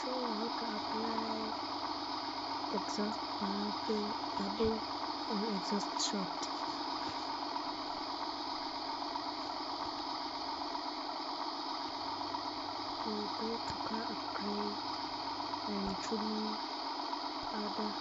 show you how to apply exhaust padding and exhaust shot. We go to car upgrade and trim other